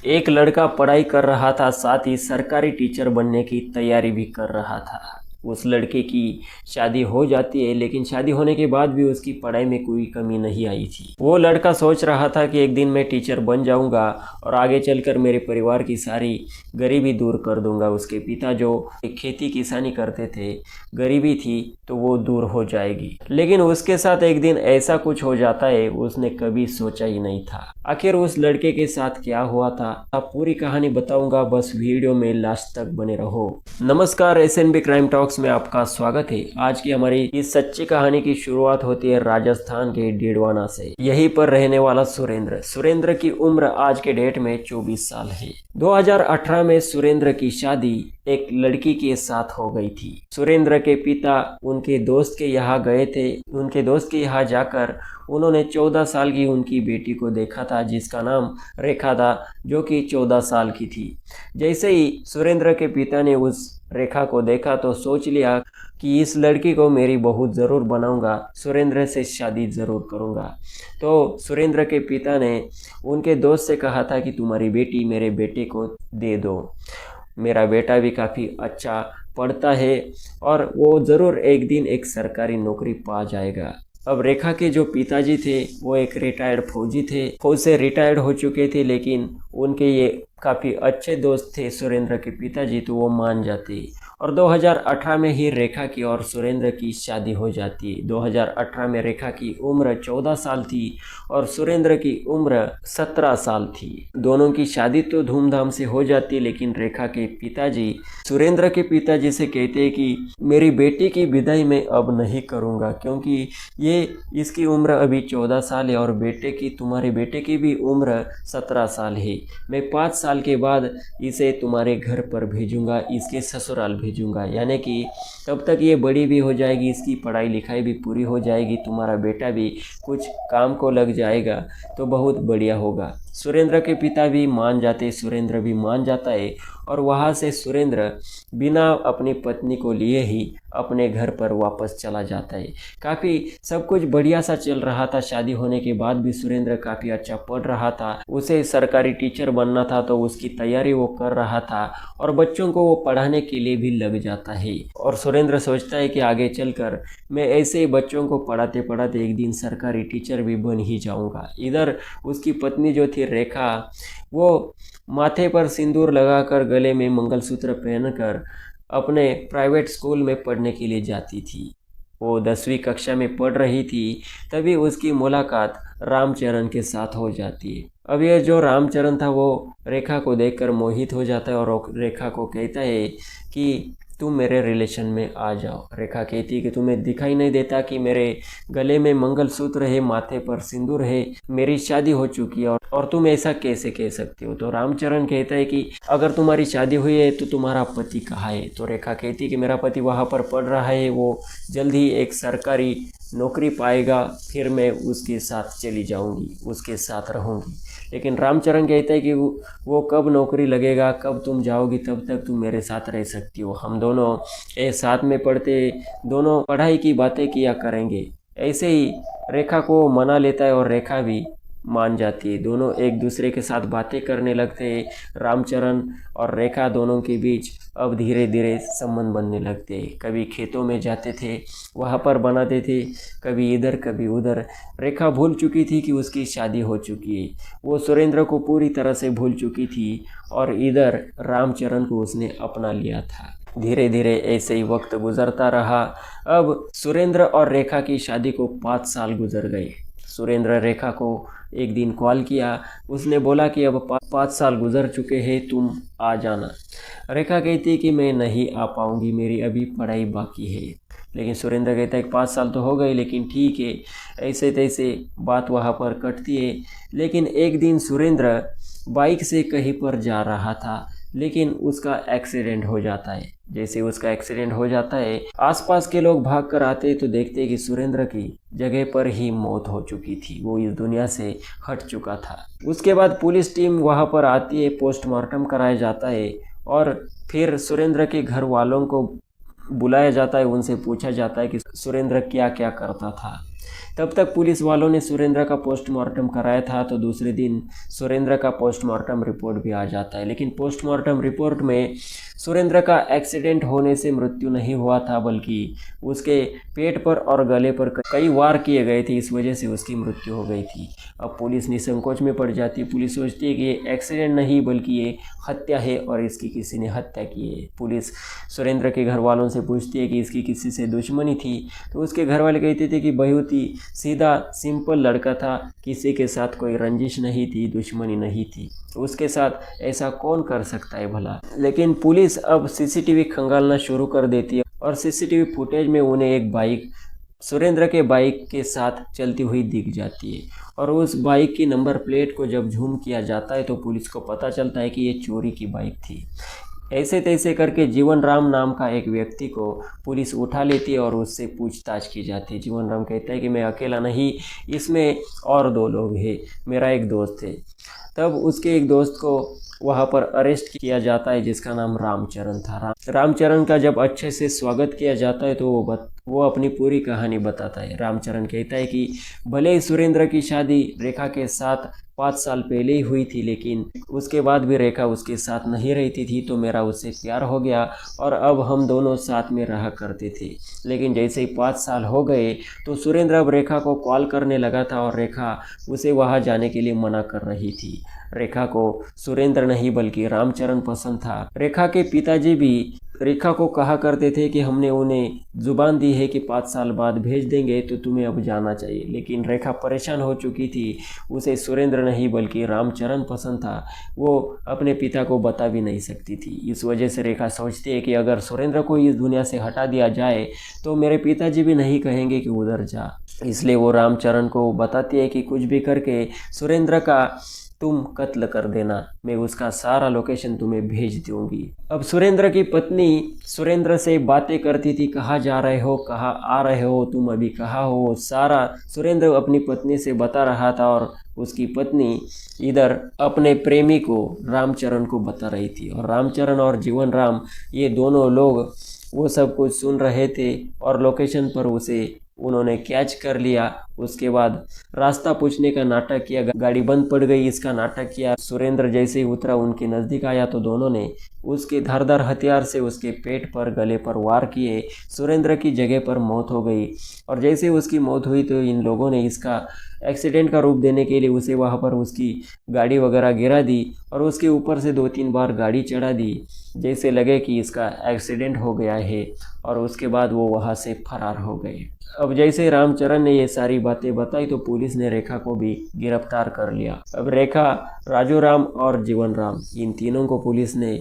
एक लड़का पढ़ाई कर रहा था, साथ ही सरकारी टीचर बनने की तैयारी भी कर रहा था। उस लड़के की शादी हो जाती है, लेकिन शादी होने के बाद भी उसकी पढ़ाई में कोई कमी नहीं आई थी। वो लड़का सोच रहा था कि एक दिन मैं टीचर बन जाऊंगा और आगे चलकर मेरे परिवार की सारी गरीबी दूर कर दूंगा। उसके पिता जो खेती किसानी करते थे, गरीबी थी तो वो दूर हो जाएगी। लेकिन उसके साथ एक दिन ऐसा कुछ हो जाता है, उसने कभी सोचा ही नहीं था। आखिर उस लड़के के साथ क्या हुआ था, आप पूरी कहानी बताऊंगा, बस वीडियो में लास्ट तक बने रहो। नमस्कार, एसएनबी क्राइम टॉक्स में आपका स्वागत है। आज की हमारी इस सच्ची कहानी की शुरुआत होती है राजस्थान के डेडवाना से। यहीं पर रहने वाला सुरेंद्र की उम्र आज के डेट में 24 साल है। 2018 में सुरेंद्र की शादी एक लड़की के साथ हो गई थी। सुरेंद्र के पिता उनके दोस्त के यहाँ गए थे। उनके दोस्त के यहाँ जाकर उन्होंने 14 साल की उनकी बेटी को देखा था, जिसका नाम रेखा था, जो कि 14 साल की थी। जैसे ही सुरेंद्र के पिता ने उस रेखा को देखा तो सोच लिया कि इस लड़की को मेरी बहू ज़रूर बनाऊंगा, सुरेंद्र से शादी ज़रूर करूंगा। तो सुरेंद्र के पिता ने उनके दोस्त से कहा था कि तुम्हारी बेटी मेरे बेटे को दे दो, मेरा बेटा भी काफ़ी अच्छा पढ़ता है और वो ज़रूर एक दिन एक सरकारी नौकरी पा जाएगा। अब रेखा के जो पिताजी थे वो एक रिटायर्ड फौजी थे, फौज से रिटायर्ड हो चुके थे, लेकिन उनके ये काफ़ी अच्छे दोस्त थे सुरेंद्र के पिताजी, तो वो मान जाते और 2018 में ही रेखा की और सुरेंद्र की शादी हो जाती है। 2018 में रेखा की उम्र 14 साल थी और सुरेंद्र की उम्र 17 साल थी। दोनों की शादी तो धूमधाम से हो जाती, लेकिन रेखा के पिताजी सुरेंद्र के पिताजी से कहते हैं कि मेरी बेटी की विदाई मैं अब नहीं करूँगा, क्योंकि ये इसकी उम्र अभी 14 साल है और तुम्हारे बेटे की भी उम्र 17 साल है। मैं 5 साल के बाद इसे तुम्हारे घर पर भेजूंगा, इसके ससुराल भेजूंगा, यानी कि तब तक ये बड़ी भी हो जाएगी, इसकी पढ़ाई लिखाई भी पूरी हो जाएगी, तुम्हारा बेटा भी कुछ काम को लग जाएगा तो बहुत बढ़िया होगा। सुरेंद्र के पिता भी मान जाते, सुरेंद्र भी मान जाता है और वहाँ से सुरेंद्र बिना अपनी पत्नी को लिए ही अपने घर पर वापस चला जाता है। काफ़ी सब कुछ बढ़िया सा चल रहा था। शादी होने के बाद भी सुरेंद्र काफ़ी अच्छा पढ़ रहा था, उसे सरकारी टीचर बनना था तो उसकी तैयारी वो कर रहा था और बच्चों को वो पढ़ाने के लिए भी लग जाता है। और सुरेंद्र सोचता है कि आगे चलकर मैं ऐसे ही बच्चों को पढ़ाते पढ़ाते एक दिन सरकारी टीचर भी बन ही जाऊंगा। इधर उसकी पत्नी जो थी रेखा, वो माथे पर सिंदूर लगाकर गले में मंगलसूत्र पहनकर अपने प्राइवेट स्कूल में पढ़ने के लिए जाती थी। वो 10वीं कक्षा में पढ़ रही थी, तभी उसकी मुलाकात रामचरण के साथ हो जाती है। अब ये जो रामचरण था वो रेखा को देखकर मोहित हो जाता है और रेखा को कहता है कि तुम मेरे रिलेशन में आ जाओ। रेखा कहती है कि तुम्हें दिखाई नहीं देता कि मेरे गले में मंगलसूत्र है, माथे पर सिंदूर है, मेरी शादी हो चुकी है और तुम ऐसा कैसे कह सकती हो। तो रामचरण कहता है कि अगर तुम्हारी शादी हुई है तो तुम्हारा पति कहाँ है। तो रेखा कहती है कि मेरा पति वहाँ पर पढ़ रहा है, वो जल्द ही एक सरकारी नौकरी पाएगा, फिर मैं उसके साथ चली जाऊंगी, उसके साथ रहूंगी। लेकिन रामचरण कहता है कि वो कब नौकरी लगेगा, कब तुम जाओगी, तब तक तुम मेरे साथ रह सकती हो। हम दोनों एक साथ में पढ़ते, दोनों पढ़ाई की बातें किया करेंगे। ऐसे ही रेखा को मना लेता है और रेखा भी मान जाती है। दोनों एक दूसरे के साथ बातें करने लगते हैं। रामचरण और रेखा दोनों के बीच अब धीरे धीरे संबंध बनने लगते हैं। कभी खेतों में जाते थे, वहाँ पर बनाते थे, कभी इधर कभी उधर। रेखा भूल चुकी थी कि उसकी शादी हो चुकी है, वो सुरेंद्र को पूरी तरह से भूल चुकी थी और इधर रामचरण को उसने अपना लिया था। धीरे धीरे ऐसे ही वक्त गुजरता रहा। अब सुरेंद्र और रेखा की शादी को 5 साल गुजर गए। सुरेंद्र रेखा को एक दिन कॉल किया, उसने बोला कि अब 5 साल गुजर चुके हैं, तुम आ जाना। रेखा कहती है कि मैं नहीं आ पाऊंगी, मेरी अभी पढ़ाई बाकी है। लेकिन सुरेंद्र कहता है कि 5 साल तो हो गए, लेकिन ठीक है। ऐसे तैसे बात वहाँ पर कटती है। लेकिन एक दिन सुरेंद्र बाइक से कहीं पर जा रहा था, लेकिन उसका एक्सीडेंट हो जाता है। जैसे उसका एक्सीडेंट हो जाता है, आसपास के लोग भाग कर आते हैं तो देखते हैं कि सुरेंद्र की जगह पर ही मौत हो चुकी थी, वो इस दुनिया से हट चुका था। उसके बाद पुलिस टीम वहाँ पर आती है, पोस्टमार्टम कराया जाता है और फिर सुरेंद्र के घर वालों को बुलाया जाता है, उनसे पूछा जाता है कि सुरेंद्र क्या क्या करता था। तब तक पुलिस वालों ने सुरेंद्र का पोस्टमार्टम कराया था, तो दूसरे दिन सुरेंद्र का पोस्टमार्टम रिपोर्ट भी आ जाता है। लेकिन पोस्टमार्टम रिपोर्ट में सुरेंद्र का एक्सीडेंट होने से मृत्यु नहीं हुआ था, बल्कि उसके पेट पर और गले पर कई वार किए गए थे, इस वजह से उसकी मृत्यु हो गई थी। अब पुलिस निसंकोच में पड़ जाती है। पुलिस सोचती है कि ये एक्सीडेंट नहीं बल्कि ये हत्या है और इसकी किसी ने हत्या की है। पुलिस सुरेंद्र के घर वालों से पूछती है कि इसकी किसी से दुश्मनी थी, तो उसके घर वाले कहते थे कि बहुत ही सीधा सिंपल लड़का था, किसी के साथ कोई रंजिश नहीं थी, दुश्मनी नहीं थी, उसके साथ ऐसा कौन कर सकता है भला। लेकिन पुलिस अब सीसीटीवी खंगालना शुरू कर देती है और सीसीटीवी फुटेज में उन्हें एक बाइक सुरेंद्र के बाइक के साथ चलती हुई दिख जाती है। और उस बाइक की नंबर प्लेट को जब झूम किया जाता है तो पुलिस को पता चलता है कि ये चोरी की बाइक थी। ऐसे तैसे करके जीवन राम नाम का एक व्यक्ति को पुलिस उठा लेती है और उससे पूछताछ की जाती है। जीवन राम कहता है कि मैं अकेला नहीं, इसमें और 2 लोग हैं, मेरा एक दोस्त है। तब उसके एक दोस्त को वहाँ पर अरेस्ट किया जाता है, जिसका नाम रामचरण था। रामचरण का जब अच्छे से स्वागत किया जाता है तो वो अपनी पूरी कहानी बताता है। रामचरण कहता है कि भले ही सुरेंद्र की शादी रेखा के साथ 5 साल पहले ही हुई थी, लेकिन उसके बाद भी रेखा उसके साथ नहीं रहती थी, तो मेरा उससे प्यार हो गया और अब हम दोनों साथ में रहा करते थे। लेकिन जैसे ही 5 साल हो गए तो सुरेंद्र अब रेखा को कॉल करने लगा था और रेखा उसे वहाँ जाने के लिए मना कर रही थी। रेखा को सुरेंद्र नहीं बल्कि रामचरण पसंद था। रेखा के पिताजी भी रेखा को कहा करते थे कि हमने उन्हें जुबान दी है कि 5 साल बाद भेज देंगे, तो तुम्हें अब जाना चाहिए। लेकिन रेखा परेशान हो चुकी थी, उसे सुरेंद्र नहीं बल्कि रामचरण पसंद था। वो अपने पिता को बता भी नहीं सकती थी। इस वजह से रेखा सोचती है कि अगर सुरेंद्र को इस दुनिया से हटा दिया जाए तो मेरे पिताजी भी नहीं कहेंगे कि उधर जा। इसलिए वो रामचरण को बताती है कि कुछ भी करके सुरेंद्र का तुम कत्ल कर देना, मैं उसका सारा लोकेशन तुम्हें भेज दूंगी। अब सुरेंद्र की पत्नी सुरेंद्र से बातें करती थी, कहाँ जा रहे हो, कहाँ आ रहे हो, तुम अभी कहाँ हो, सारा सुरेंद्र अपनी पत्नी से बता रहा था और उसकी पत्नी इधर अपने प्रेमी को रामचरण को बता रही थी। और रामचरण और जीवन राम ये दोनों लोग वो सब कुछ सुन रहे थे और लोकेशन पर उसे उन्होंने कैच कर लिया। उसके बाद रास्ता पूछने का नाटक किया, गाड़ी बंद पड़ गई इसका नाटक किया। सुरेंद्र जैसे ही उतरा उनके नज़दीक आया तो दोनों ने उसके धारदार हथियार से उसके पेट पर गले पर वार किए। सुरेंद्र की जगह पर मौत हो गई और जैसे उसकी मौत हुई तो इन लोगों ने इसका एक्सीडेंट का रूप देने के लिए उसे वहाँ पर उसकी गाड़ी वगैरह गिरा दी और उसके ऊपर से 2-3 बार गाड़ी चढ़ा दी, जैसे लगे कि इसका एक्सीडेंट हो गया है। और उसके बाद वो वहाँ से फरार हो गए। अब जैसे रामचरण ने ये सारी बातें बताई तो पुलिस ने रेखा को भी गिरफ्तार कर लिया। अब रेखा, राजू राम और जीवन राम, इन तीनों को पुलिस ने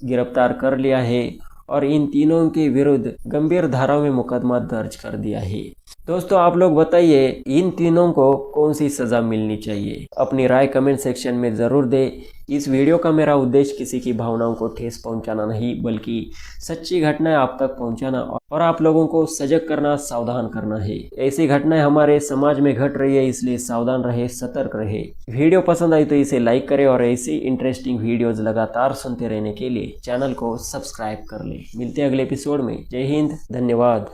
गिरफ्तार कर लिया है और इन तीनों के विरुद्ध गंभीर धाराओं में मुकदमा दर्ज कर दिया है। दोस्तों आप लोग बताइए इन तीनों को कौन सी सज़ा मिलनी चाहिए, अपनी राय कमेंट सेक्शन में ज़रूर दें। इस वीडियो का मेरा उद्देश्य किसी की भावनाओं को ठेस पहुंचाना नहीं, बल्कि सच्ची घटनाएं आप तक पहुंचाना और आप लोगों को सजग करना, सावधान करना है। ऐसी घटनाएं हमारे समाज में घट रही है, इसलिए सावधान रहे, सतर्क रहे। वीडियो पसंद आई तो इसे लाइक करें और ऐसी इंटरेस्टिंग वीडियोज़ लगातार सुनते रहने के लिए चैनल को सब्सक्राइब कर लें। मिलते हैं अगले एपिसोड में। जय हिंद, धन्यवाद।